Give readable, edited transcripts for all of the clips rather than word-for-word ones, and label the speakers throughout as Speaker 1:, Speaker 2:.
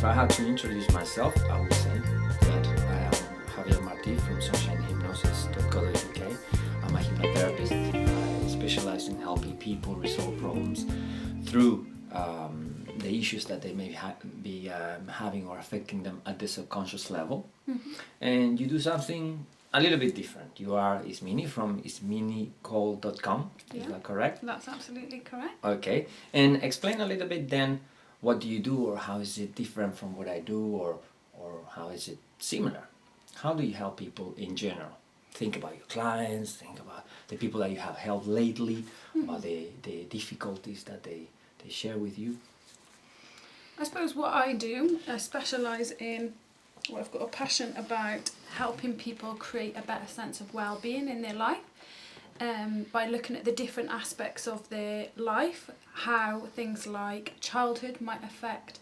Speaker 1: I had to introduce myself, I would say that I am Javier Martí from sunshinehypnosis.co.uk. I'm a hypnotherapist. I specialize in helping people resolve problems through the issues that they may be having or affecting them at the subconscious level. Mm-hmm. And you do something a little bit different. You are Isemene from IsemeneCole.com. Is that correct?
Speaker 2: That's absolutely correct.
Speaker 1: Okay. And explain a little bit then, what do you do, or how is it different from what I do, or how is it similar? How do you help people in general? Think about your clients, think about the people that you have helped lately, about the difficulties that they share with you.
Speaker 2: I suppose what I do, I specialise in, well, I've got a passion about helping people create a better sense of well-being in their life by looking at the different aspects of their life, how things like childhood might affect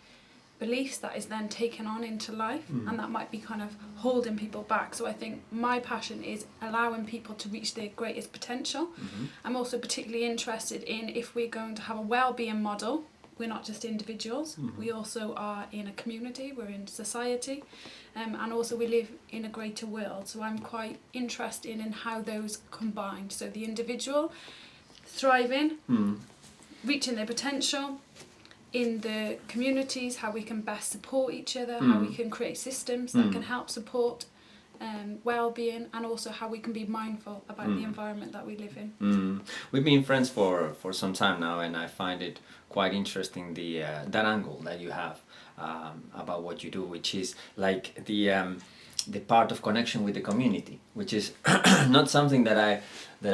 Speaker 2: beliefs that is then taken on into life, and that might be kind of holding people back. So I think my passion is allowing people to reach their greatest potential. I'm also particularly interested in, if we're going to have a well-being model, we're not just individuals, we also are in a community, we're in society, and also we live in a greater world. So I'm quite interested in how those combine. So the individual thriving, reaching their potential, in the communities, how we can best support each other, how we can create systems that can help support well-being, and also how we can be mindful about the environment that we live in.
Speaker 1: We've been friends for some time now, and I find it quite interesting, that angle that you have about what you do, which is like the part of connection with the community, which is not something that I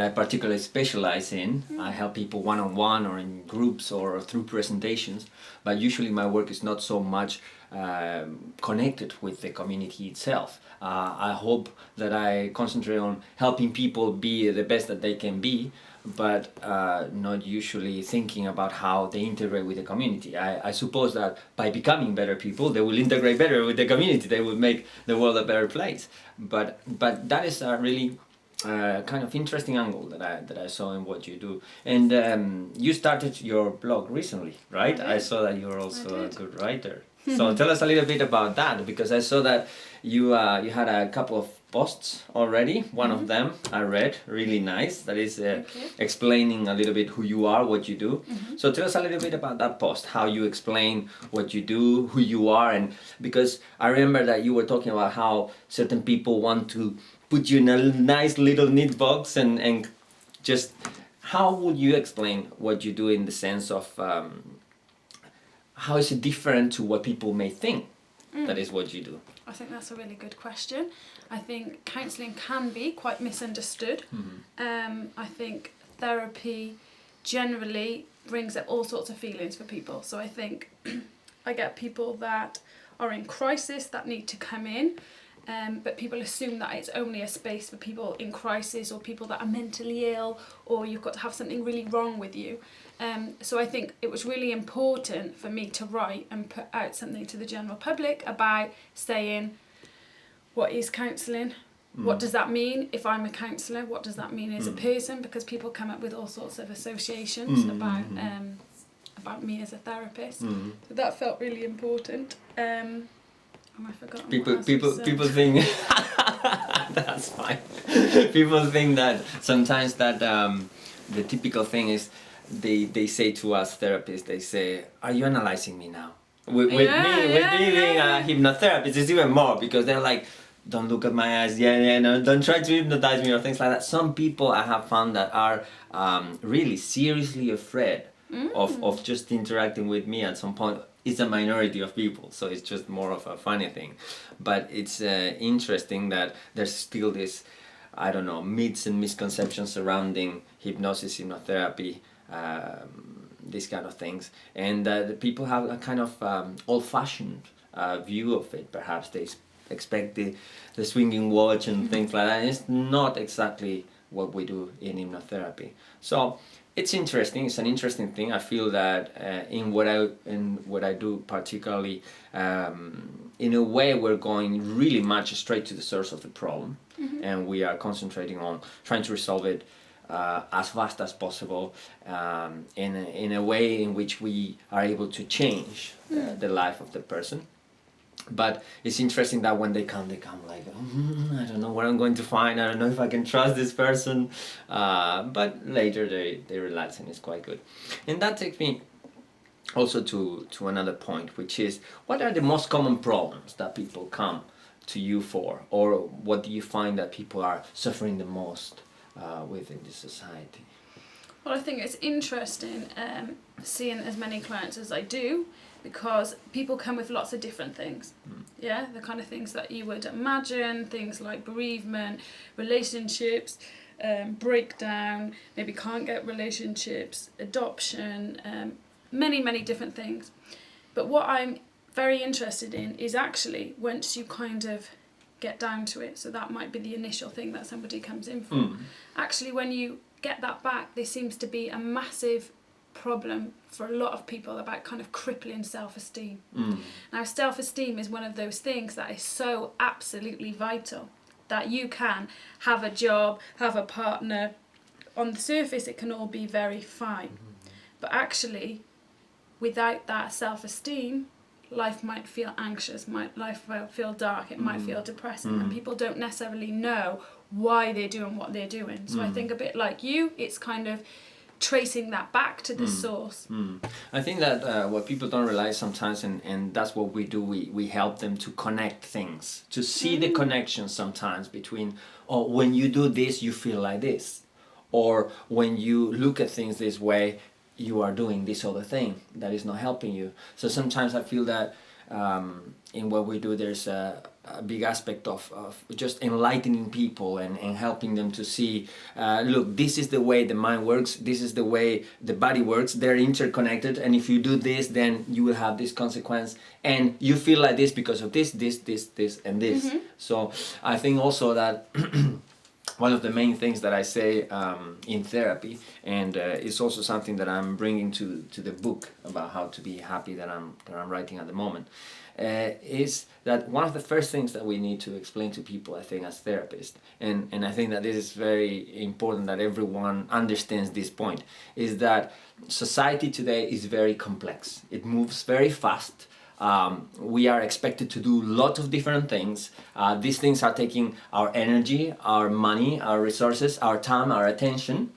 Speaker 1: particularly specialize in. I help people one-on-one or in groups or through presentations, but usually my work is not so much connected with the community itself. I hope that I concentrate on helping people be the best that they can be, but not usually thinking about how they integrate with the community. I suppose that by becoming better people, they will integrate better with the community. They will make the world a better place. But that is a really kind of interesting angle that I saw in what you do. And you started your blog recently, right? I saw that you're also a good writer. So tell us a little bit about that, because I saw that you had a couple of posts already. One of them I read, really nice, that is explaining a little bit who you are, what you do. So tell us a little bit about that post, how you explain what you do, who you are, and because I remember that you were talking about how certain people want to put you in a nice little neat box, and just how would you explain what you do in the sense of how is it different to what people may think that is what you do?
Speaker 2: I think that's a really good question. I think counselling can be quite misunderstood. I think therapy generally brings up all sorts of feelings for people. So I think I get people that are in crisis that need to come in, but people assume that it's only a space for people in crisis or people that are mentally ill, or you've got to have something really wrong with you. So I think it was really important for me to write and put out something to the general public about saying, what is counselling? What does that mean if I'm a counsellor? What does that mean as a person? Because people come up with all sorts of associations about me as a therapist. So that felt really important. And I forgot.
Speaker 1: People think that's fine. People think that sometimes that the typical thing is they say to us therapists, they say, "Are you analyzing me now?" With me being a hypnotherapist, it's even more, because they're like, "Don't look at my eyes, no, don't try to hypnotize me," or things like that. Some people I have found that are really seriously afraid of just interacting with me at some point. It's a minority of people, so it's just more of a funny thing. But it's interesting that there's still this, I don't know, myths and misconceptions surrounding hypnosis, hypnotherapy, these kind of things. And the people have a kind of old-fashioned view of it. Perhaps they expect the swinging watch and things like that. It's not exactly what we do in hypnotherapy. So it's interesting. It's an interesting thing. I feel that in what I do particularly, in a way, we're going really much straight to the source of the problem, and we are concentrating on trying to resolve it as fast as possible, in a way in which we are able to change the life of the person. But it's interesting that when they come like, I don't know what I'm going to find. I don't know if I can trust this person. But later they relax, and it's quite good. And that takes me also to another point, which is, what are the most common problems that people come to you for, or what do you find that people are suffering the most within this society?
Speaker 2: Well, I think it's interesting seeing as many clients as I do, because people come with lots of different things. Yeah, the kind of things that you would imagine, things like bereavement, relationships, breakdown, maybe can't get relationships, adoption, many different things. But what I'm very interested in is actually, once you kind of get down to it, so that might be the initial thing that somebody comes in for, actually when you get that back, there seems to be a massive problem for a lot of people about kind of crippling self-esteem. Now, self-esteem is one of those things that is so absolutely vital, that you can have a job, have a partner. On the surface it can all be very fine, but actually without that self-esteem, life might feel anxious, life might feel dark, it might feel depressing, and people don't necessarily know why they're doing what they're doing. So I think a bit like you, it's kind of tracing that back to the source.
Speaker 1: I think that what people don't realize sometimes, and that's what we do, we help them to connect things, to see the connection sometimes between, oh, when you do this you feel like this, or when you look at things this way you are doing this other thing that is not helping you. So sometimes I feel that in what we do there's a big aspect of just enlightening people and helping them to see, look, this is the way the mind works, this is the way the body works, they're interconnected, and if you do this then you will have this consequence, and you feel like this because of this and this. So I think also that one of the main things that I say in therapy, and it's also something that I'm bringing to the book about how to be happy that I'm writing at the moment, is that one of the first things that we need to explain to people, I think, as therapists, and I think that this is very important that everyone understands this point, is that society today is very complex. It moves very fast. We are expected to do lots of different things. These things are taking our energy, our money, our resources, our time, our attention,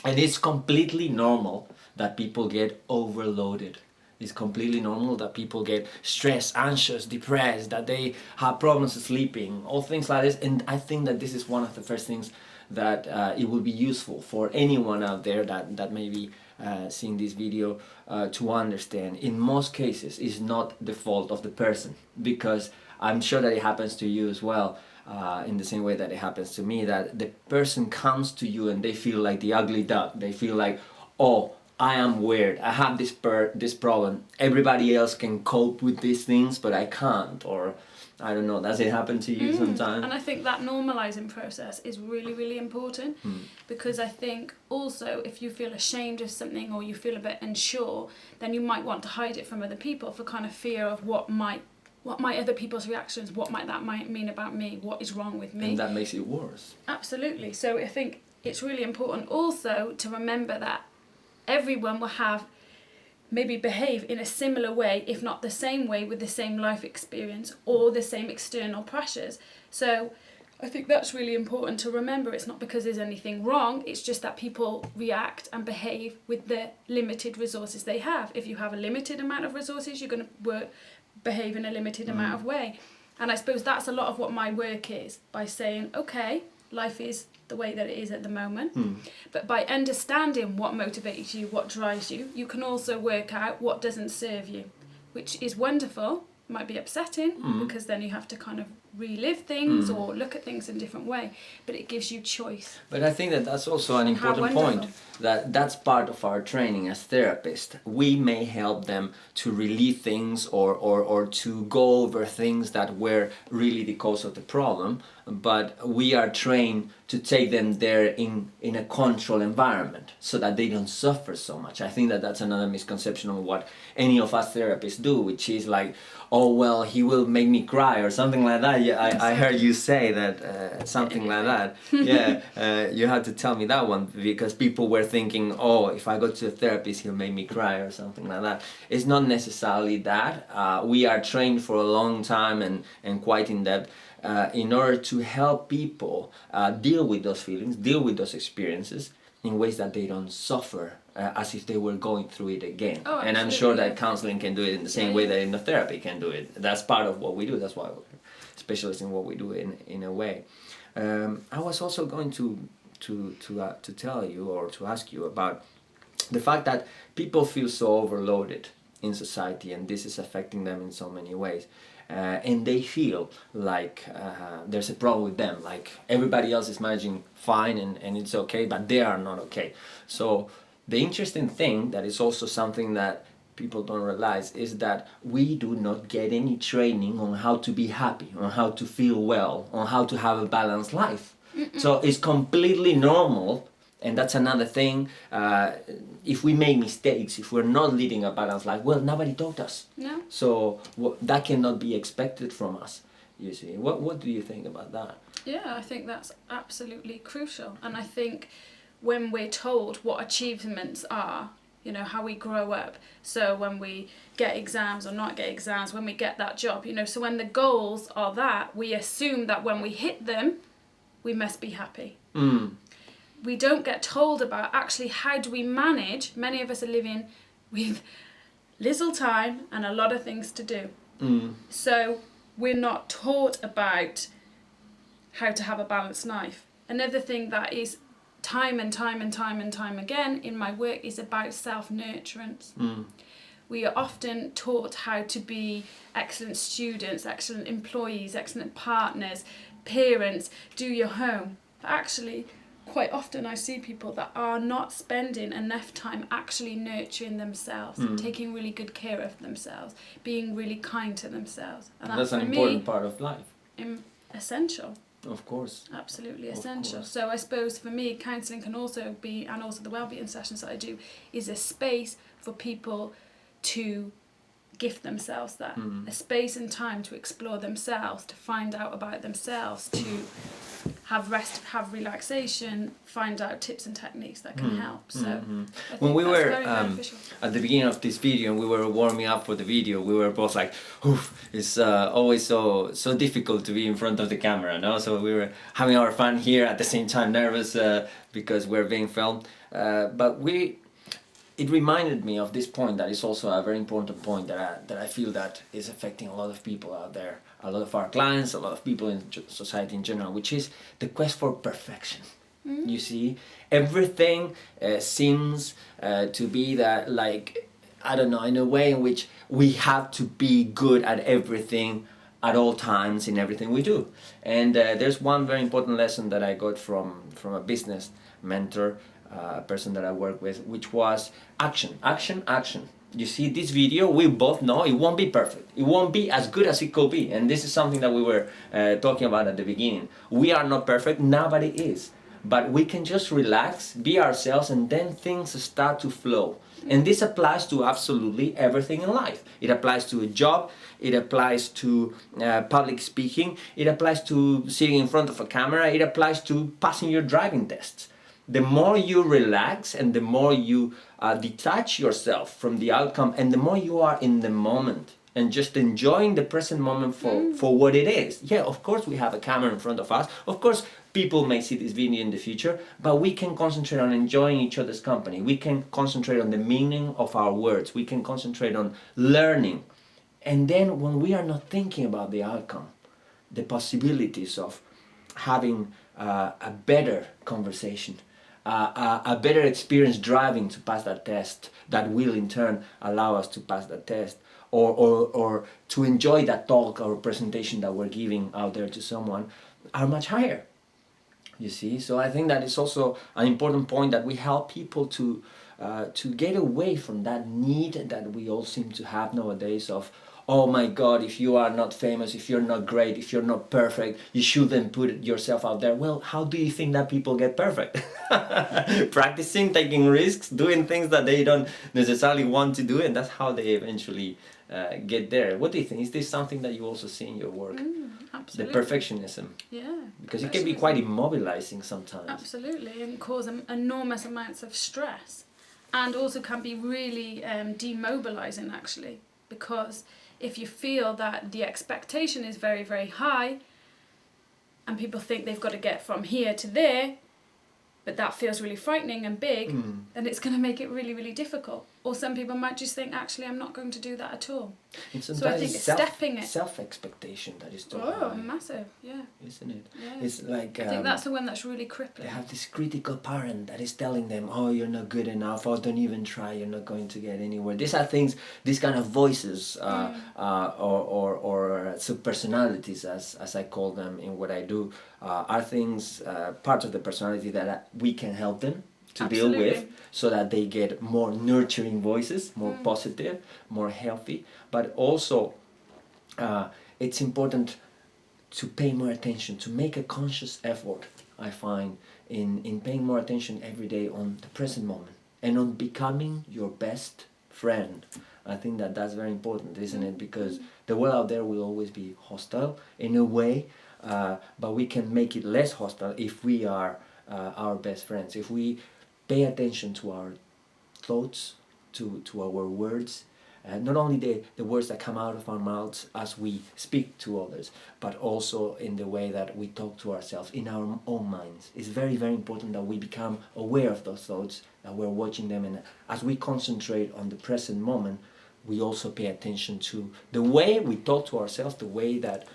Speaker 1: and it's completely normal that people get overloaded. It's completely normal that people get stressed, anxious, depressed, that they have problems sleeping, all things like this. And I think that this is one of the first things that it will be useful for anyone out there that maybe seeing this video to understand. In most cases, it's not the fault of the person, because I'm sure that it happens to you as well, in the same way that it happens to me, that the person comes to you and they feel like the ugly duck. They feel like, oh, I am weird, I have this problem, everybody else can cope with these things but I can't, or I don't know, does it happen to you sometimes?
Speaker 2: And I think that normalising process is really important, because I think also if you feel ashamed of something or you feel a bit unsure, then you might want to hide it from other people for kind of fear of what might other people's reactions, what might that mean about me, what is wrong with me.
Speaker 1: And that makes it worse.
Speaker 2: Absolutely. So I think it's really important also to remember that everyone will maybe behave in a similar way, if not the same way, with the same life experience or the same external pressures. So I think that's really important to remember. It's not because there's anything wrong, it's just that people react and behave with the limited resources they have. If you have a limited amount of resources, you're going to behave in a limited amount of way. And I suppose that's a lot of what my work is, by saying, okay, life is the way that it is at the moment, but by understanding what motivates you, what drives you, you can also work out what doesn't serve you, which is wonderful. Might be upsetting because then you have to kind of relive things or look at things in a different way, but it gives you choice.
Speaker 1: But I think that that's also an important point, that's part of our training as therapists. We may help them to relieve things or to go over things that were really the cause of the problem, but we are trained to take them there in a controlled environment so that they don't suffer so much. I think that that's another misconception of what any of us therapists do, which is like, oh well, he will make me cry or something like that. Yeah, I heard you say that, something like that. Yeah, you had to tell me that one, because people were thinking, oh, if I go to a therapist, he'll make me cry or something like that. It's not necessarily that. We are trained for a long time and quite in depth in order to help people deal with those feelings, deal with those experiences in ways that they don't suffer as if they were going through it again.
Speaker 2: Oh,
Speaker 1: and I'm sure that counseling can do it in the same way that hypnotherapy can do it. That's part of what we do. That's why we're specialists in what we do in a way. I was also going to tell you, or to ask you about the fact that people feel so overloaded in society, and this is affecting them in so many ways. And they feel like there's a problem with them, like everybody else is managing fine and it's okay, but they are not okay. So the interesting thing, that is also something that people don't realize, is that we do not get any training on how to be happy, on how to feel well, on how to have a balanced life. So it's completely normal. And that's another thing, if we make mistakes, if we're not leading a balanced life, well, nobody taught us.
Speaker 2: No.
Speaker 1: So that cannot be expected from us, you see. What do you think about that?
Speaker 2: Yeah, I think that's absolutely crucial. And I think when we're told what achievements are, you know, how we grow up, so when we get exams or not get exams, when we get that job, you know, so when the goals are that, we assume that when we hit them, we must be happy. We don't get told about actually how do we manage. Many of us are living with little time and a lot of things to do. So we're not taught about how to have a balanced life. Another thing that is time and time again in my work is about self-nurturance. We are often taught how to be excellent students, excellent employees, excellent partners, parents, do your home. But actually, quite often I see people that are not spending enough time actually nurturing themselves, taking really good care of themselves, being really kind to themselves. And
Speaker 1: that's an important part of life.
Speaker 2: Essential.
Speaker 1: Of course.
Speaker 2: Absolutely essential. So I suppose for me, counselling can also be, and also the wellbeing sessions that I do, is a space for people to gift themselves that. A space and time to explore themselves, to find out about themselves, to have rest, have relaxation, find out tips and techniques that can help. So
Speaker 1: when we were
Speaker 2: very beneficial.
Speaker 1: at the beginning of this video and we were warming up for the video, we were both like, oof, it's always so difficult to be in front of the camera, no? So we were having our fun here, at the same time nervous because we're being filmed, but it reminded me of this point that is also a very important point that I feel that is affecting a lot of people out there, a lot of our clients, a lot of people in society in general, which is the quest for perfection. You see, everything seems to be that, like, I don't know, in a way in which we have to be good at everything at all times in everything we do. And there's one very important lesson that I got from a business mentor, a person that I work with, which was action, action, action. You see, this video, we both know it won't be perfect. It won't be as good as it could be. And this is something that we were talking about at the beginning. We are not perfect, nobody is. But we can just relax, be ourselves, and then things start to flow. And this applies to absolutely everything in life. It applies to a job, it applies to public speaking, it applies to sitting in front of a camera, it applies to passing your driving tests. The more you relax and the more you detach yourself from the outcome, and the more you are in the moment and just enjoying the present moment for what it is. Yeah, of course we have a camera in front of us. Of course people may see this video in the future, but we can concentrate on enjoying each other's company. We can concentrate on the meaning of our words. We can concentrate on learning. And then when we are not thinking about the outcome, the possibilities of having a better conversation, a better experience driving to pass that test, that will in turn allow us to pass that test, or to enjoy that talk or presentation that we're giving out there to someone, are much higher. You see, so I think that is also an important point, that we help people to get away from that need that we all seem to have nowadays of, oh my God, if you are not famous, if you're not great, if you're not perfect, you shouldn't put yourself out there. Well, how do you think that people get perfect? Practicing, taking risks, doing things that they don't necessarily want to do, and that's how they eventually get there. What do you think? Is this something that you also see in your work?
Speaker 2: Absolutely.
Speaker 1: The perfectionism.
Speaker 2: Yeah.
Speaker 1: Because it can be quite immobilizing sometimes.
Speaker 2: Absolutely, and cause enormous amounts of stress, and also can be really demobilizing actually, because if you feel that the expectation is very, very high, and people think they've got to get from here to there, but that feels really frightening and big, then it's going to make it really, really difficult. Or some people might just think, actually, I'm not going to do that at all.
Speaker 1: And
Speaker 2: So I think it's stepping it.
Speaker 1: Self-expectation that is too
Speaker 2: Oh,
Speaker 1: high,
Speaker 2: massive, yeah.
Speaker 1: isn't it?
Speaker 2: Yeah.
Speaker 1: It's like...
Speaker 2: I think that's the one that's really crippling.
Speaker 1: They have this critical parent that is telling them, oh, you're not good enough, or don't even try, you're not going to get anywhere. These are things, these kind of voices, or subpersonalities, as I call them in what I do, are things, parts of the personality that we can help them to
Speaker 2: Absolutely.
Speaker 1: deal with, so that they get more nurturing voices, more positive, more healthy. But also, it's important to pay more attention, to make a conscious effort, I find, in paying more attention every day on the present moment and on becoming your best friend. I think that that's very important, isn't it? Because the world out there will always be hostile in a way, but we can make it less hostile if we are our best friends, if we pay attention to our thoughts, to our words, not only the words that come out of our mouths as we speak to others, but also in the way that we talk to ourselves in our own minds. It's very, very important that we become aware of those thoughts, that we're watching them, and as we concentrate on the present moment, we also pay attention to the way we talk to ourselves, the way that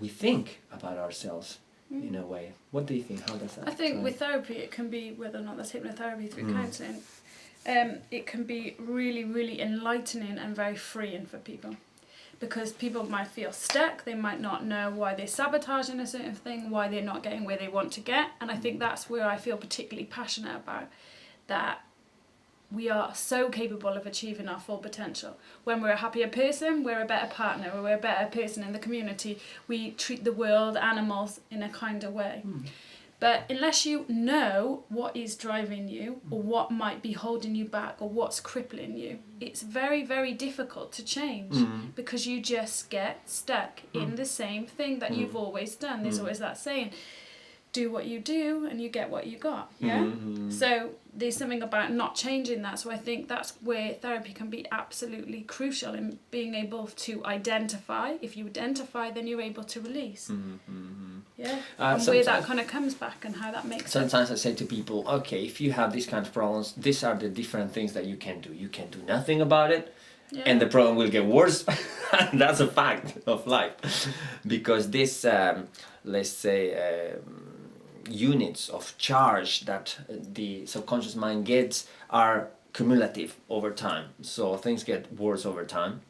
Speaker 1: we think about ourselves in a way. What do you think? How does that?
Speaker 2: I think with therapy, it can be, whether or not that's hypnotherapy through counselling, it can be really, really enlightening and very freeing for people. Because people might feel stuck, they might not know why they're sabotaging a certain thing, why they're not getting where they want to get. And I think that's where I feel particularly passionate about, that we are so capable of achieving our full potential. When we're a happier person, we're a better partner, or we're a better person in the community. We treat the world, animals, in a kinder way. But unless you know what is driving you, or what might be holding you back, or what's crippling you, it's very, very difficult to change, because you just get stuck in the same thing that you've always done. There's always that saying, do what you do and you get what you got. Yeah. So there's something about not changing that. So I think that's where therapy can be absolutely crucial, in being able to identify. If you identify, then you're able to release. Yeah. And where that kind of comes back and how that makes sense.
Speaker 1: Sometimes I say to people, okay, if you have these kind of problems, these are the different things that you can do. You can do nothing about it, and the problem will get worse. That's a fact of life. Because this, let's say, units of charge that the subconscious mind gets are cumulative over time. So things get worse over time.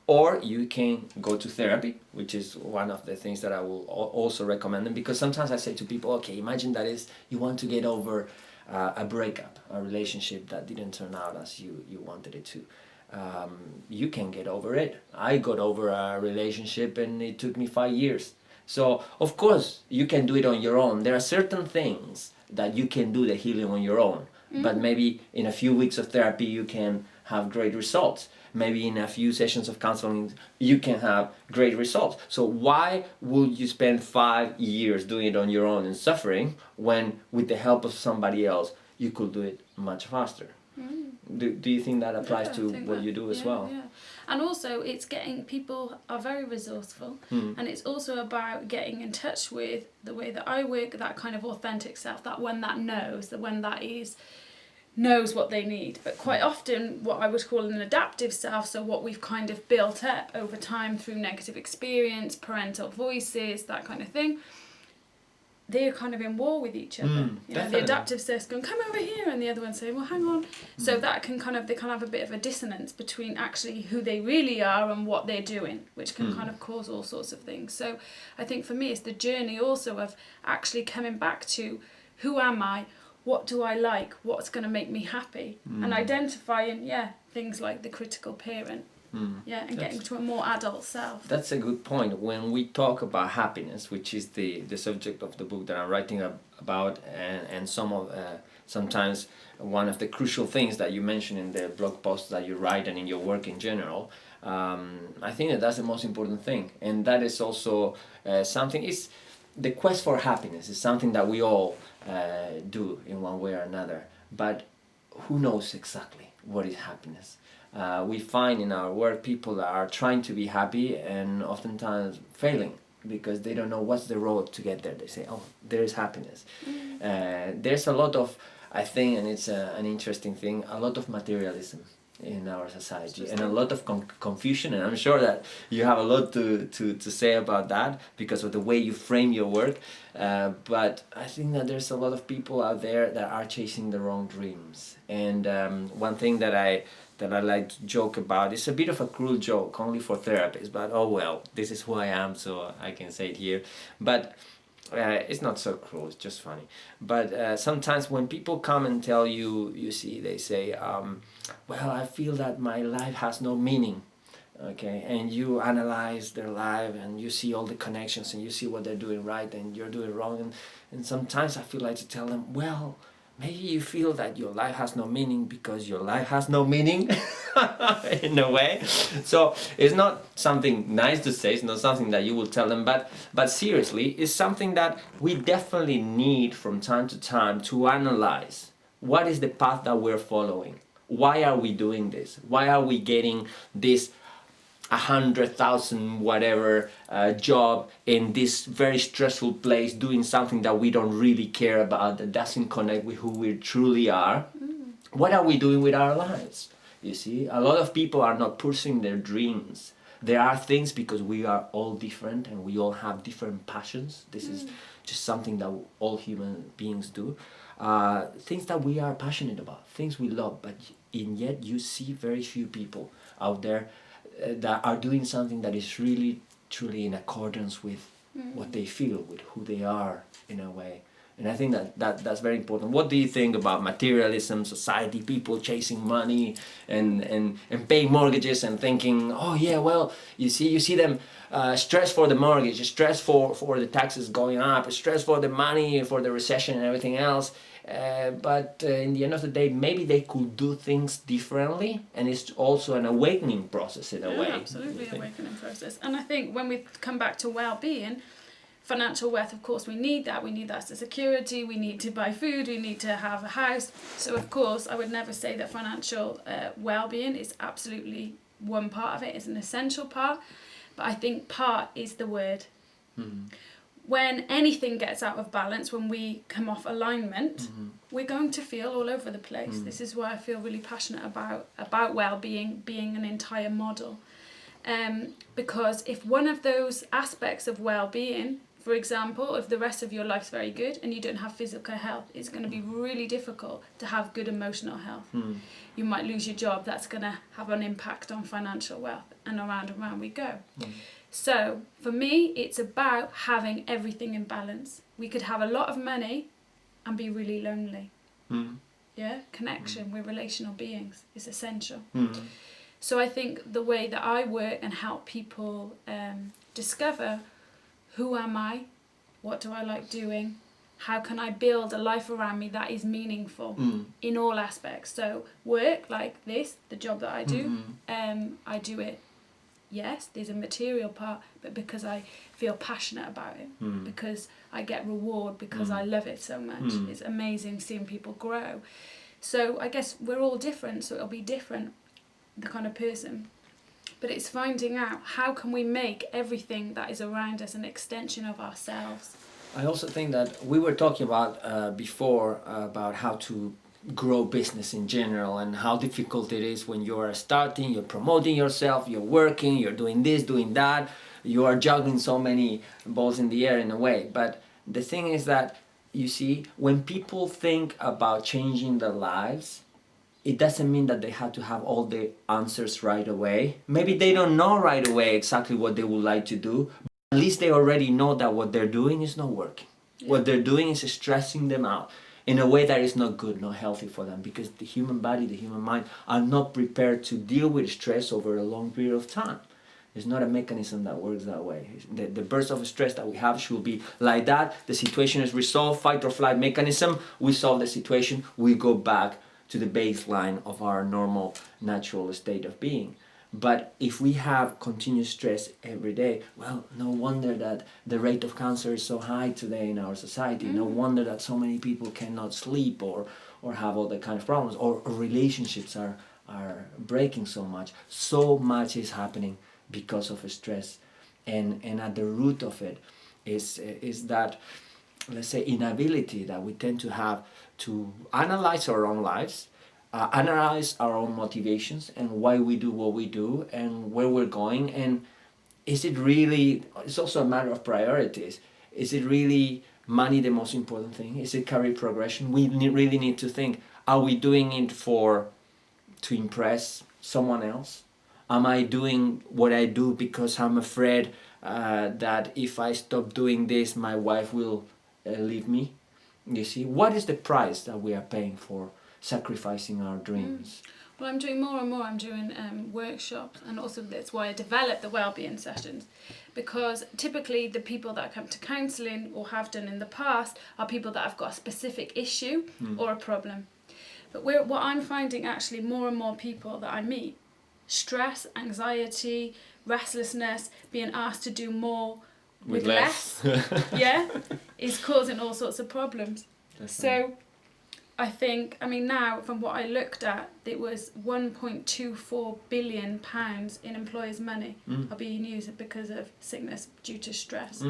Speaker 1: Or you can go to therapy, which is one of the things that I will also recommend them, because sometimes I say to people, okay, imagine that is you want to get over a breakup, a relationship that didn't turn out as you wanted it to. You can get over it. I got over a relationship and it took me 5 years. So, of course, you can do it on your own. There are certain things that you can do the healing on your own. But maybe in a few weeks of therapy, you can have great results. Maybe in a few sessions of counseling, you can have great results. So why would you spend 5 years doing it on your own and suffering, when with the help of somebody else, you could do it much faster? Do you think that applies to what you do as well?
Speaker 2: Yeah. And also, it's getting, people are very resourceful, and it's also about getting in touch with the way that I work, that kind of authentic self, that one that knows, the one that knows what they need. But quite often, what I would call an adaptive self, so what we've kind of built up over time through negative experience, parental voices, that kind of thing, they're kind of in war with each other. The adaptive self's going, come over here, and the other one's saying, well, hang on. So that can they can have a bit of a dissonance between actually who they really are and what they're doing, which can kind of cause all sorts of things. So I think for me, it's the journey also of actually coming back to, who am I? What do I like? What's going to make me happy? And identifying, things like the critical parent. And getting to a more adult self.
Speaker 1: That's a good point. When we talk about happiness, which is the subject of the book that I'm writing about, and sometimes one of the crucial things that you mention in the blog posts that you write and in your work in general, I think that that's the most important thing, and that is also something. Is the quest for happiness is something that we all do in one way or another, but who knows exactly what is happiness? We find in our work people that are trying to be happy and oftentimes failing because they don't know what's the road to get there. They say, oh, there is happiness. There's a lot of, I think, and it's an interesting thing, a lot of materialism in our society and a lot of confusion, and I'm sure that you have a lot to say about that because of the way you frame your work, but I think that there's a lot of people out there that are chasing the wrong dreams. And one thing that I like to joke about, it's a bit of a cruel joke only for therapists, but oh well, this is who I am, so I can say it here. But it's not so cruel, it's just funny. But sometimes when people come and tell you, you see, they say, well, I feel that my life has no meaning. Okay, and you analyze their life and you see all the connections and you see what they're doing right and you're doing wrong. And sometimes I feel like to tell them, well, maybe you feel that your life has no meaning because your life has no meaning in a way. So it's not something nice to say, it's not something that you will tell them, but seriously, it's something that we definitely need from time to time to analyze. What is the path that we're following? Why are we doing this? Why are we getting this 100,000 whatever job in this very stressful place, doing something that we don't really care about, that doesn't connect with who we truly are? What are we doing with our lives? You see, a lot of people are not pursuing their dreams. There are things, because we are all different and we all have different passions. This is just something that all human beings do. Things that we are passionate about, things we love, but yet you see very few people out there that are doing something that is really truly in accordance with what they feel, with who they are in a way. And I think that's very important. What do you think about materialism, society, people chasing money and paying mortgages and thinking, oh yeah, well, you see them stress for the mortgage, stress for the taxes going up, stress for the money, for the recession and everything else. But in the end of the day, maybe they could do things differently, and it's also an awakening process in a way.
Speaker 2: Absolutely, awakening process. And I think when we come back to well-being, financial wealth, of course, we need that. We need that as security. We need to buy food. We need to have a house. So, of course, I would never say that financial well-being is absolutely one part of it. It's an essential part. But I think part is the word. When anything gets out of balance, when we come off alignment, we're going to feel all over the place. This is why I feel really passionate about well-being being an entire model. Because if one of those aspects of well-being, for example, if the rest of your life's very good and you don't have physical health, it's going to be really difficult to have good emotional health. You might lose your job. That's going to have an impact on financial wealth, and around we go. So for me, it's about having everything in balance. We could have a lot of money and be really lonely. Yeah, connection, we're relational beings, is essential. So I think the way that I work and help people discover, who am I, what do I like doing, how can I build a life around me that is meaningful in all aspects. So work like this, the job that I do, I do it, yes, there's a material part, but because I feel passionate about it, because I get reward, because I love it so much. It's amazing seeing people grow. So I guess we're all different, so it'll be different, the kind of person. But it's finding out, how can we make everything that is around us an extension of ourselves?
Speaker 1: I also think that we were talking about before about how to grow business in general and how difficult it is when you're starting, you're promoting yourself, you're working, you're doing this, doing that, you are juggling so many balls in the air in a way. But the thing is that, you see, when people think about changing their lives, it doesn't mean that they have to have all the answers right away. Maybe they don't know right away exactly what they would like to do, but at least they already know that what they're doing is not working. What they're doing is stressing them out in a way that is not good, not healthy for them, because the human body, the human mind are not prepared to deal with stress over a long period of time. It's not a mechanism that works that way. The burst of stress that we have should be like that. The situation is resolved, fight or flight mechanism, we solve the situation, we go back to the baseline of our normal, natural state of being. But if we have continuous stress every day, well, no wonder that the rate of cancer is so high today in our society. No wonder that so many people cannot sleep or have all the kind of problems, or relationships are breaking so much. So much is happening because of stress. And at the root of it is that, let's say, inability that we tend to have to analyze our own lives, analyze our own motivations and why we do what we do and where we're going. And is it really, it's also a matter of priorities. Is it really money the most important thing? Is it career progression? We really need to think, are we doing it to impress someone else? Am I doing what I do because I'm afraid that if I stop doing this, my wife will leave me? You see, what is the price that we are paying for sacrificing our dreams?
Speaker 2: Well, I'm doing more and more. I'm doing workshops, and also that's why I developed the wellbeing sessions, because typically the people that come to counselling or have done in the past are people that have got a specific issue or a problem. But what I'm finding actually, more and more people that I meet, stress, anxiety, restlessness, being asked to do more with less, is causing all sorts of problems. Definitely. So I think, now from what I looked at, it was £1.24 billion in employers' money are being used because of sickness due to stress.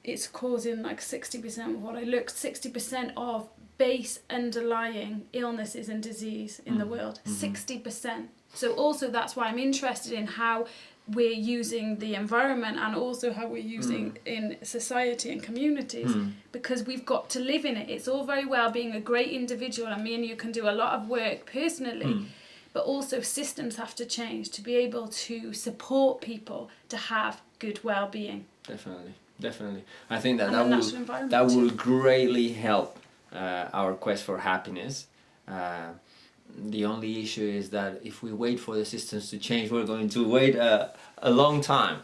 Speaker 2: It's causing like 60% of what I looked, 60% of base underlying illnesses and disease in the world, 60%. So also that's why I'm interested in how we're using the environment and also how we're using in society and communities, because we've got to live in it. It's all very well being a great individual, and me and you can do a lot of work personally, but also systems have to change to be able to support people to have good well-being.
Speaker 1: Definitely. I think that will greatly help our quest for happiness. The only issue is that if we wait for the systems to change, we're going to wait a long time.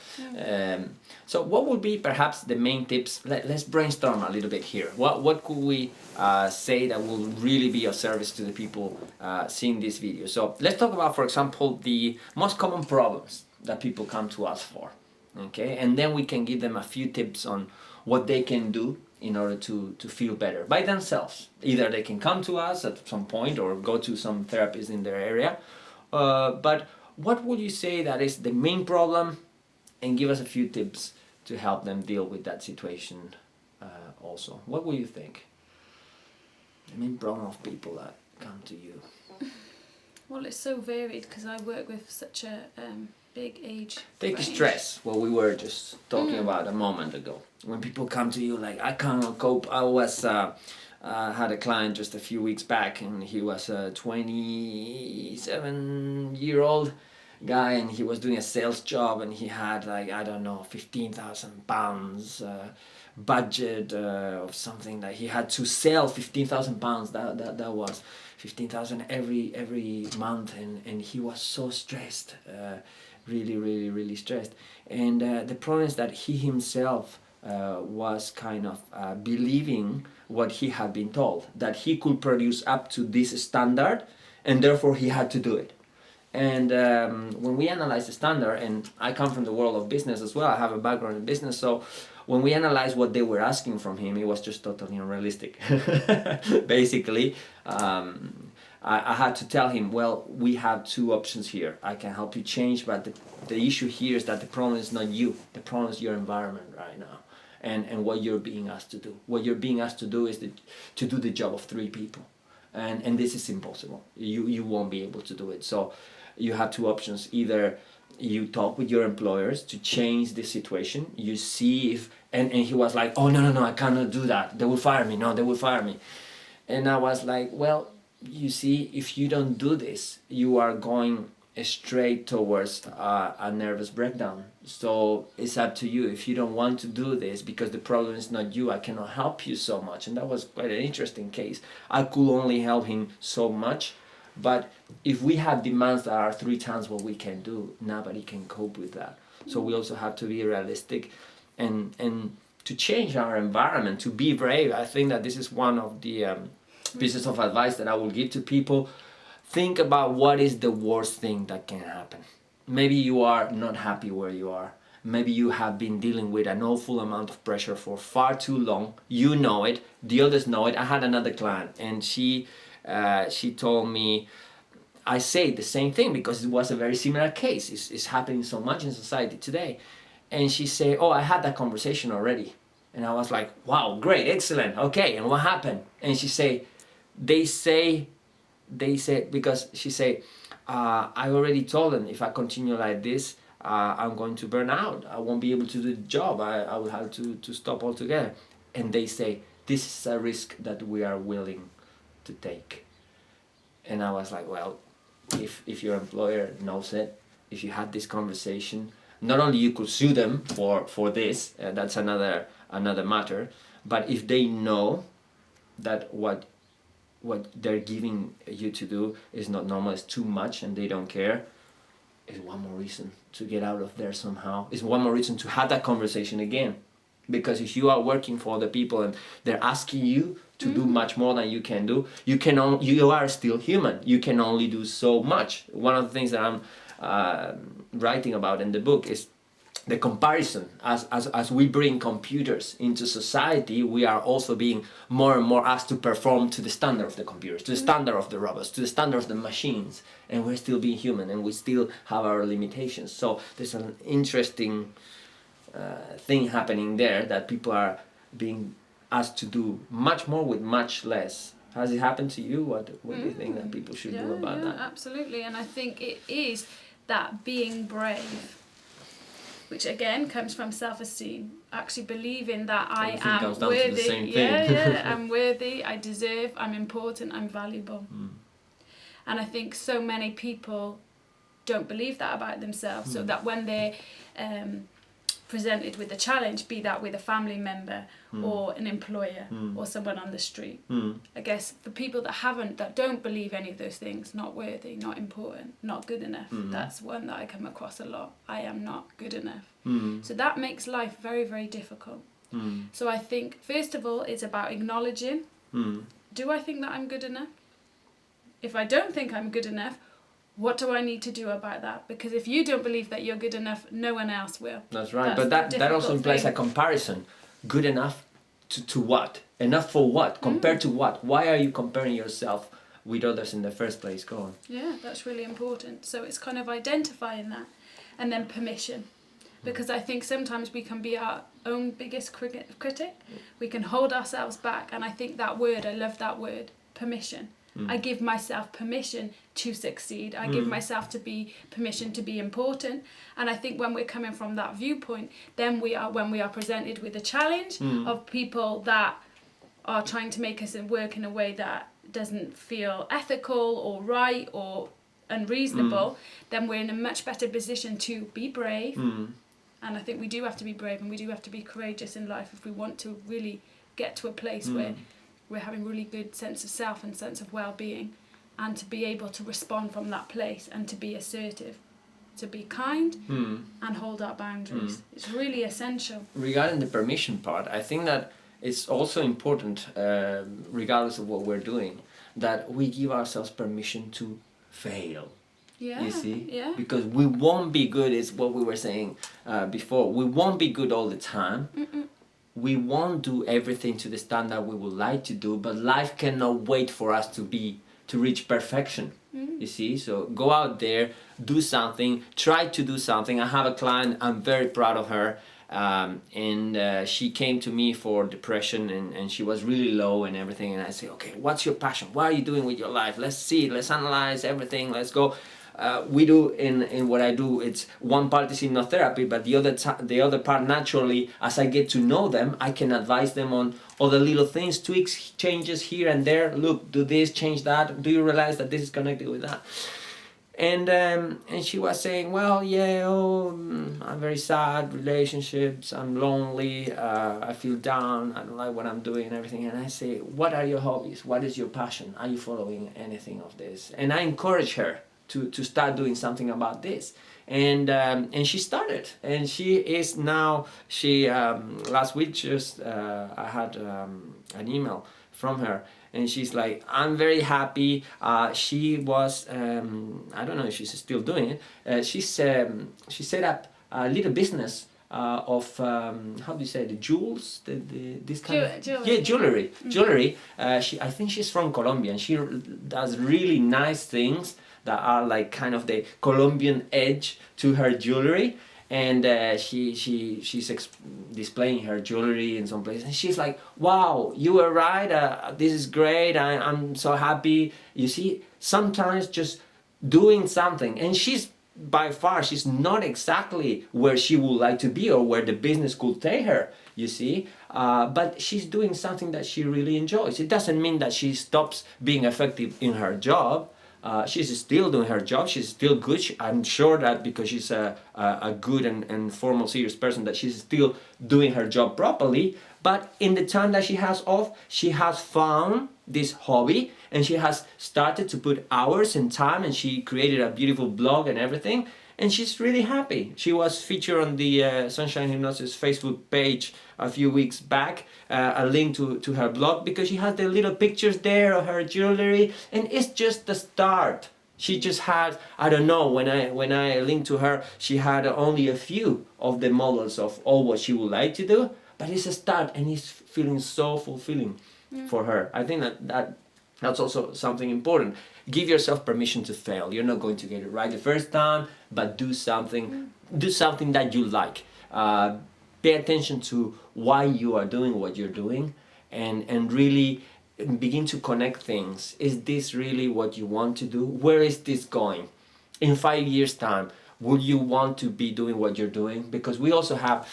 Speaker 1: So what would be perhaps the main tips? Let's brainstorm a little bit here. What could we say that will really be of service to the people seeing this video? So let's talk about, for example, the most common problems that people come to us for. Okay, and then we can give them a few tips on what they can do in order to feel better by themselves. Either they can come to us at some point or go to some therapist in their area. But what would you say that is the main problem, and give us a few tips to help them deal with that situation also. What would you think? The main problem of people that come to you.
Speaker 2: Well, it's so varied because I work with such a big age
Speaker 1: Take
Speaker 2: range.
Speaker 1: Stress, what we were just talking about a moment ago. When people come to you like, I cannot cope. I was had a client just a few weeks back, and he was a 27-year-old guy, and he was doing a sales job, and he had like, I don't know, £15,000 budget of something that he had to sell. £15,000, that was 15,000 every month, and he was so stressed, really stressed. And the problem is that he himself was kind of believing what he had been told, that he could produce up to this standard, and therefore he had to do it. And when we analyze the standard, and I come from the world of business as well, I have a background in business, so when we analyze what they were asking from him, it was just totally unrealistic. Basically, I had to tell him, well, we have two options here. I can help you change, but the issue here is that the problem is not you. The problem is your environment right now, and what you're being asked to do. What you're being asked to do is to do the job of 3 people. And this is impossible. You won't be able to do it. So you have two options. Either you talk with your employers to change the situation. You see if... And he was like, oh, no, I cannot do that. They will fire me. No, they will fire me. And I was like, well, you see, if you don't do this, you are going straight towards a nervous breakdown. So it's up to you. If you don't want to do this because the problem is not you, I cannot help you so much. And that was quite an interesting case. I could only help him so much. But if we have demands that are 3 times what we can do, nobody can cope with that. So we also have to be realistic and to change our environment, to be brave. I think that this is one of the pieces of advice that I will give to people. think about what is the worst thing that can happen. Maybe you are not happy where you are. Maybe you have been dealing with an awful amount of pressure for far too long. You know it, the others know it. I had another client, and she told me, I say the same thing because it was a very similar case. It's happening so much in society today. And she said, oh, I had that conversation already. And I was like, wow, great, excellent, okay, and what happened? And she said, they said, because she said, I already told them if I continue like this, I'm going to burn out. I won't be able to do the job. I will have to stop altogether. And they say, this is a risk that we are willing to take. And I was like, well, if your employer knows it, if you had this conversation, not only you could sue them for this, that's another matter, but if they know that what they're giving you to do is not normal, it's too much, and they don't care, is one more reason to get out of there somehow. It's one more reason to have that conversation again. Because if you are working for other people and they're asking you to do much more than you can do, you are still human. You can only do so much. One of the things that I'm writing about in the book is the comparison. As we bring computers into society, we are also being more and more asked to perform to the standard of the computers, to the standard of the robots, to the standard of the machines, and we're still being human, and we still have our limitations. So there's an interesting thing happening there, that people are being asked to do much more with much less. Has it happened to you? What do you think that people should do about that?
Speaker 2: Absolutely, and I think it is that being brave, which again comes from self-esteem, actually believing that I am worthy. I'm worthy, I deserve, I'm important, I'm valuable. And I think so many people don't believe that about themselves, so that when they're presented with a challenge, be that with a family member or an employer or someone on the street, I guess for people that don't believe any of those things, not worthy, not important, not good enough, that's one that I come across a lot. I am not good enough. So that makes life very, very difficult. So I think first of all it's about acknowledging, do I think that I'm good enough? If I don't think I'm good enough, what do I need to do about that? Because if you don't believe that you're good enough, no one else will.
Speaker 1: That's right. But that also implies a comparison. Good enough to what? Enough for what? Compared to what? Why are you comparing yourself with others in the first place? Go on.
Speaker 2: Yeah, that's really important. So it's kind of identifying that. And then permission. Because I think sometimes we can be our own biggest critic. We can hold ourselves back. And I think that word, I love that word, permission. I give myself permission to succeed. I give myself permission to be important. And I think when we're coming from that viewpoint, then when we are presented with a challenge of people that are trying to make us work in a way that doesn't feel ethical or right or unreasonable, then we're in a much better position to be brave. And I think we do have to be brave, and we do have to be courageous in life if we want to really get to a place where we're having really good sense of self and sense of well-being, and to be able to respond from that place and to be assertive, to be kind and hold our boundaries. It's really essential.
Speaker 1: Regarding the permission part, I think that it's also important, regardless of what we're doing, that we give ourselves permission to fail.
Speaker 2: Yeah,
Speaker 1: you see?
Speaker 2: Yeah.
Speaker 1: Because we won't be good, is what we were saying before. We won't be good all the time. We won't do everything to the standard we would like to do, but life cannot wait for us to reach perfection. You see? So go out there, do something, try to do something. I have a client, I'm very proud of her, and she came to me for depression, and she was really low and everything, and I say, okay, what's your passion? What are you doing with your life? Let's see, let's analyze everything, let's go. We do in what I do, it's one part is hypnotherapy, but the other part, naturally, as I get to know them, I can advise them on other little things, tweaks, changes here and there. Look, do this, change that. Do you realize that this is connected with that? And she was saying, well, yeah, I'm very sad, relationships, I'm lonely, I feel down, I don't like what I'm doing and everything. And I say, what are your hobbies? What is your passion? Are you following anything of this? And I encourage her to start doing something about this, and she started, and she is now, last week just I had an email from her, and she's like, I'm very happy. She was, I don't know if she's still doing it. She set up a little business of how do you say, the jewels, this kind of
Speaker 2: Jewelry.
Speaker 1: jewelry. I think she's from Colombia, and she does really nice things that are like kind of the Colombian edge to her jewelry. And she's displaying her jewelry in some places, and she's like, wow, you were right, this is great, I'm so happy. You see, sometimes just doing something, and she's not exactly where she would like to be or where the business could take her, you see, but she's doing something that she really enjoys. It doesn't mean that she stops being effective in her job. She's still doing her job. She's still good. I'm sure that because she's a good and formal, serious person, that she's still doing her job properly. But in the time that she has off, she has found this hobby, and she has started to put hours and time, and she created a beautiful blog and everything. And she's really happy. She was featured on the Sunshine Hypnosis Facebook page a few weeks back, a link to her blog, because she has the little pictures there of her jewelry, and it's just the start. She just had, I don't know, when I linked to her, she had only a few of the models of all what she would like to do, but it's a start, and it's feeling so fulfilling for her. I think that's also something important. Give yourself permission to fail. You're not going to get it right the first time, but do something that you like. Pay attention to why you are doing what you're doing, and really begin to connect things. Is this really what you want to do? Where is this going? In 5 years' time, would you want to be doing what you're doing? Because we also have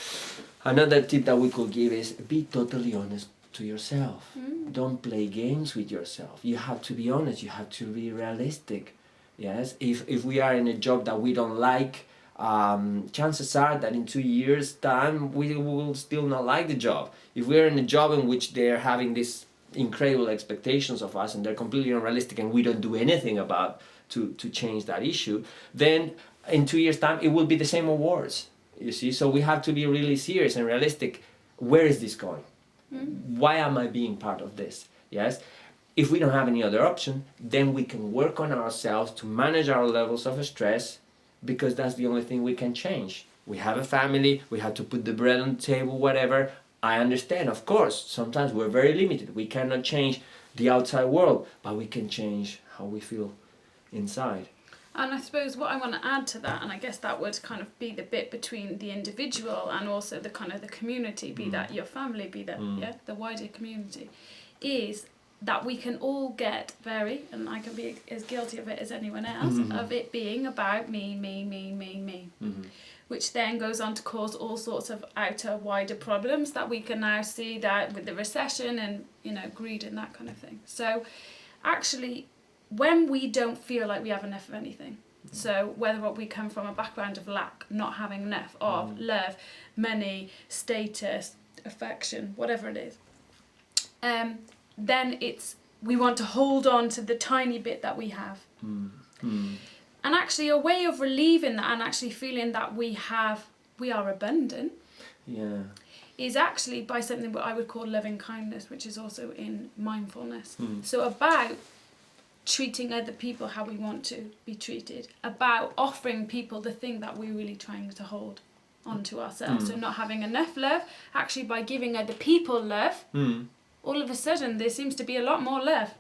Speaker 1: another tip that we could give is be totally honest to yourself. Don't play games with yourself. You have to be honest. You have to be realistic. Yes, if we are in a job that we don't like, chances are that in 2 years' time we will still not like the job. If we're in a job in which they're having these incredible expectations of us and they're completely unrealistic, and we don't do anything about to change that issue, then in 2 years' time it will be the same or worse. You see, so we have to be really serious and realistic. Where is this going? Why am I being part of this? Yes. If we don't have any other option, then we can work on ourselves to manage our levels of stress, because that's the only thing we can change. We have a family, we have to put the bread on the table, whatever. I understand, of course, sometimes we're very limited. We cannot change the outside world, but we can change how we feel inside.
Speaker 2: And I suppose what I want to add to that, and I guess that would kind of be the bit between the individual and also the kind of the community, be that your family, be that the wider community, is that we can all get and I can be as guilty of it as anyone else, of it being about me, which then goes on to cause all sorts of outer, wider problems that we can now see that with the recession and, greed and that kind of thing. So actually, when we don't feel like we have enough of anything, so whether we come from a background of lack, not having enough of love, money, status, affection, whatever it is, then we want to hold on to the tiny bit that we have. And actually a way of relieving that and actually feeling that we are abundant is actually by something what I would call loving kindness, which is also in mindfulness. So about treating other people how we want to be treated, about offering people the thing that we're really trying to hold onto ourselves. So not having enough love, actually by giving other people love, all of a sudden there seems to be a lot more love.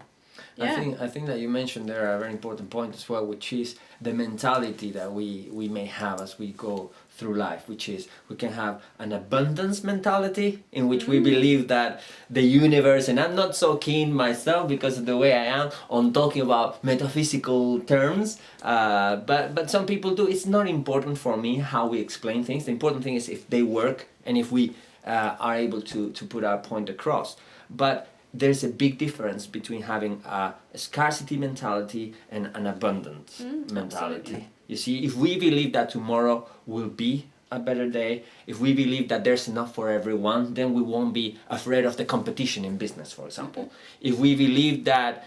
Speaker 1: I think that you mentioned there a very important point as well, which is the mentality that we may have as we go through life, which is we can have an abundance mentality in which we believe that the universe, and I'm not so keen myself because of the way I am on talking about metaphysical terms, but some people do. It's not important for me how we explain things. The important thing is if they work and if we are able to put our point across. But there's a big difference between having a scarcity mentality and an abundance mentality. Absolutely. You see, if we believe that tomorrow will be a better day, if we believe that there's enough for everyone, then we won't be afraid of the competition in business, for example. If we believe that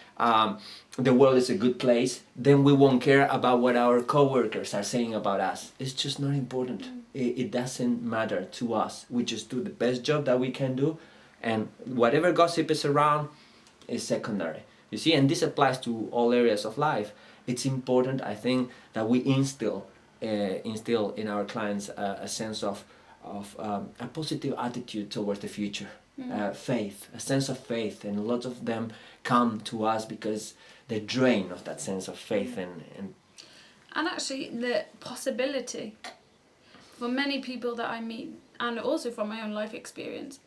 Speaker 1: the world is a good place, then we won't care about what our coworkers are saying about us. It's just not important. It doesn't matter to us. We just do the best job that we can do. And whatever gossip is around, is secondary. You see, and this applies to all areas of life. It's important, I think, that we instill in our clients a sense of a positive attitude towards the future, faith, a sense of faith, and lots of them come to us because they're drained of that sense of faith and
Speaker 2: actually the possibility for many people that I meet, and also from my own life experience,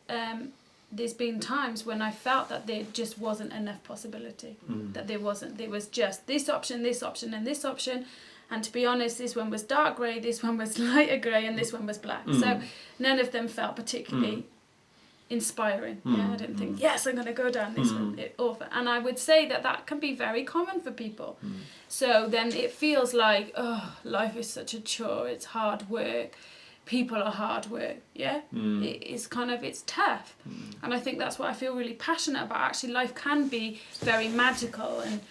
Speaker 2: there's been times when I felt that there just wasn't enough possibility, that there was just this option, and this option, and to be honest, this one was dark grey, this one was lighter grey, and this one was black. So none of them felt particularly inspiring. I didn't think, yes, I'm going to go down this one. And I would say that can be very common for people. So then it feels like, oh, life is such a chore, it's hard work, people are hard work, it's tough. And I think that's what I feel really passionate about. Actually, life can be very magical and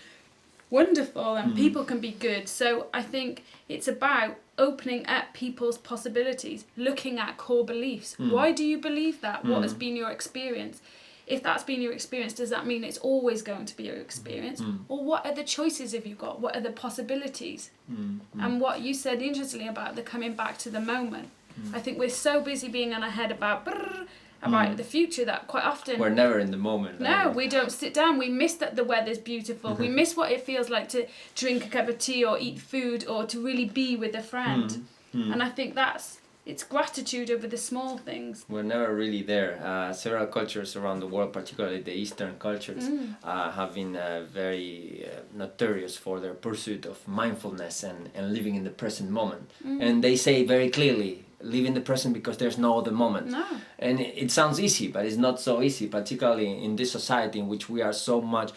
Speaker 2: wonderful, and people can be good. So I think it's about opening up people's possibilities, looking at core beliefs. Why do you believe that? What has been your experience? If that's been your experience, does that mean it's always going to be your experience? Or what other choices have you got? What are the possibilities? And what you said interestingly about the coming back to the moment. I think we're so busy being in our head about the future that quite often
Speaker 1: we're never in the moment.
Speaker 2: No, we don't sit down. We miss that the weather's beautiful. We miss what it feels like to drink a cup of tea or eat food or to really be with a friend. And I think it's gratitude over the small things.
Speaker 1: We're never really there. Several cultures around the world, particularly the Eastern cultures, have been very notorious for their pursuit of mindfulness and living in the present moment. And they say very clearly, live in the present because there's no other moment.
Speaker 2: No.
Speaker 1: And it sounds easy, but it's not so easy, particularly in this society in which we are so much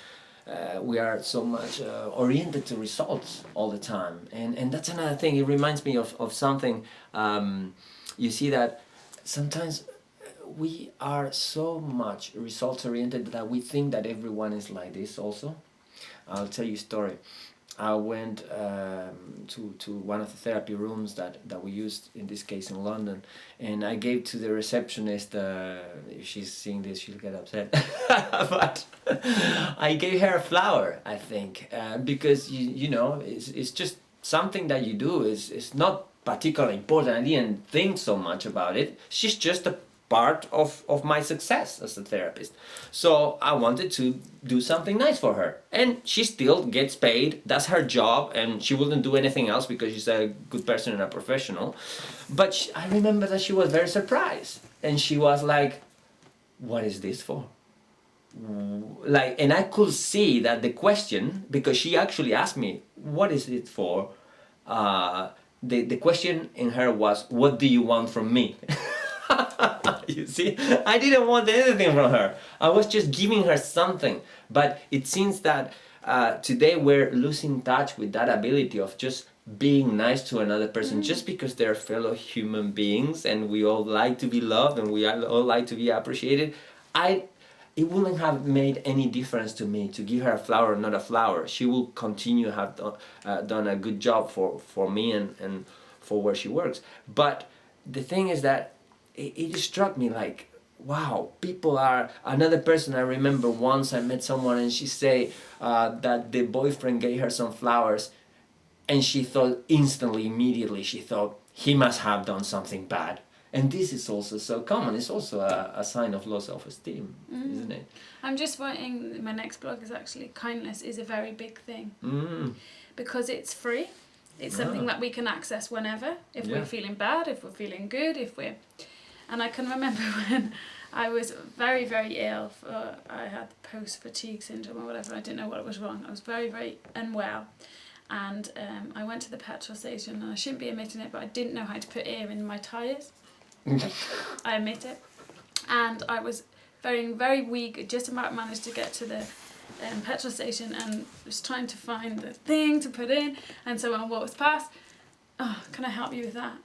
Speaker 1: oriented to results all the time. And that's another thing. It reminds me of something. You see that sometimes we are so much results oriented that we think that everyone is like this also. I'll tell you a story. I went to one of the therapy rooms that we used, in this case in London, and I gave to the receptionist, if she's seeing this she'll get upset, but I gave her a flower, I think, because you know, it's just something that you do, it's not particularly important. I didn't think so much about it. She's just a part of my success as a therapist. So I wanted to do something nice for her. And she still gets paid. That's her job. And she wouldn't do anything else because she's a good person and a professional. But I remember that she was very surprised. And she was like, what is this for? And I could see that the question, because she actually asked me, what is it for? The question in her was, what do you want from me? You see, I didn't want anything from her. I was just giving her something. But it seems that today we're losing touch with that ability of just being nice to another person just because they're fellow human beings and we all like to be loved and we all like to be appreciated. It wouldn't have made any difference to me to give her a flower or not a flower. She will continue to have done a good job for me and for where she works. But the thing is that it struck me like, wow, people are... Another person, I remember once I met someone and she said that the boyfriend gave her some flowers and she thought immediately, she thought, he must have done something bad. And this is also so common. It's also a sign of low self-esteem, isn't it? I'm
Speaker 2: just writing, my next blog is actually, kindness is a very big thing. Because it's free. It's something that we can access whenever. If we're feeling bad, if we're feeling good, And I can remember when I was very, very ill. I had post-fatigue syndrome or whatever. I didn't know what was wrong. I was very, very unwell. And I went to the petrol station, and I shouldn't be admitting it, but I didn't know how to put air in my tyres. I admit it. And I was very, very weak. I just about managed to get to the petrol station and was trying to find the thing to put in. And someone walks past. Oh, can I help you with that?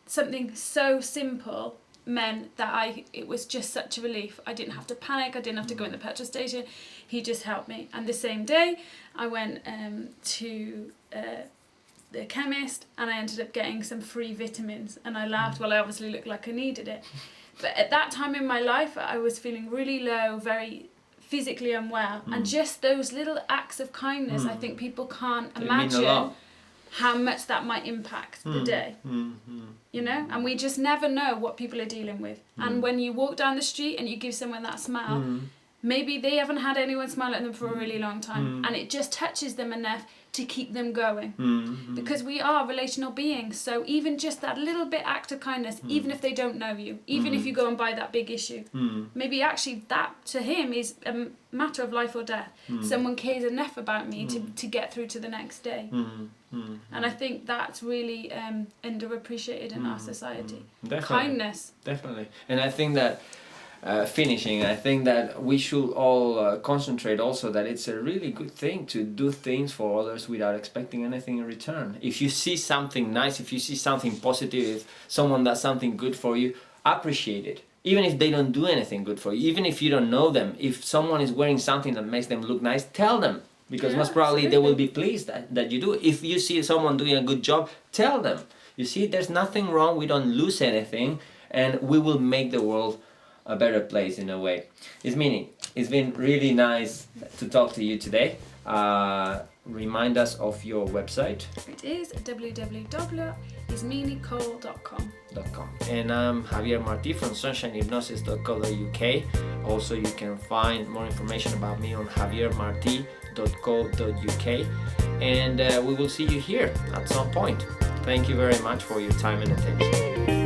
Speaker 2: Something so simple meant that it was just such a relief. I didn't have to panic. I didn't have to go in the petrol station. He just helped me. And the same day, I went to the chemist and I ended up getting some free vitamins. And I laughed. Well, I obviously looked like I needed it. But at that time in my life, I was feeling really low, very physically unwell, and just those little acts of kindness, I think people can't
Speaker 1: They mean a
Speaker 2: imagine
Speaker 1: lot.
Speaker 2: how much that might impact the day. You know, and we just never know what people are dealing with. And when you walk down the street and you give someone that smile, maybe they haven't had anyone smile at them for a really long time, and it just touches them enough to keep them going. Because we are relational beings, so even just that little bit act of kindness, even if they don't know you, even if you go and buy that big issue, maybe actually that to him is a matter of life or death. Someone cares enough about me to get through to the next day. And I think that's really underappreciated in our society.
Speaker 1: Definitely.
Speaker 2: Kindness.
Speaker 1: Definitely. And I think that finishing, I think that we should all concentrate also that it's a really good thing to do things for others without expecting anything in return. If you see something nice, if you see something positive, if someone does something good for you, appreciate it. Even if they don't do anything good for you, even if you don't know them, if someone is wearing something that makes them look nice, tell them. Because most probably they will be pleased that you do. If you see someone doing a good job, tell them. You see, there's nothing wrong. We don't lose anything, and we will make the world a better place in a way. Isemene, it's been really nice to talk to you today. Remind us of your website.
Speaker 2: It is www.isemenecole.com.
Speaker 1: And I'm Javier Martí from sunshinehypnosis.co.uk. Also, you can find more information about me on javiermarti.co.uk. And we will see you here at some point. Thank you very much for your time and attention.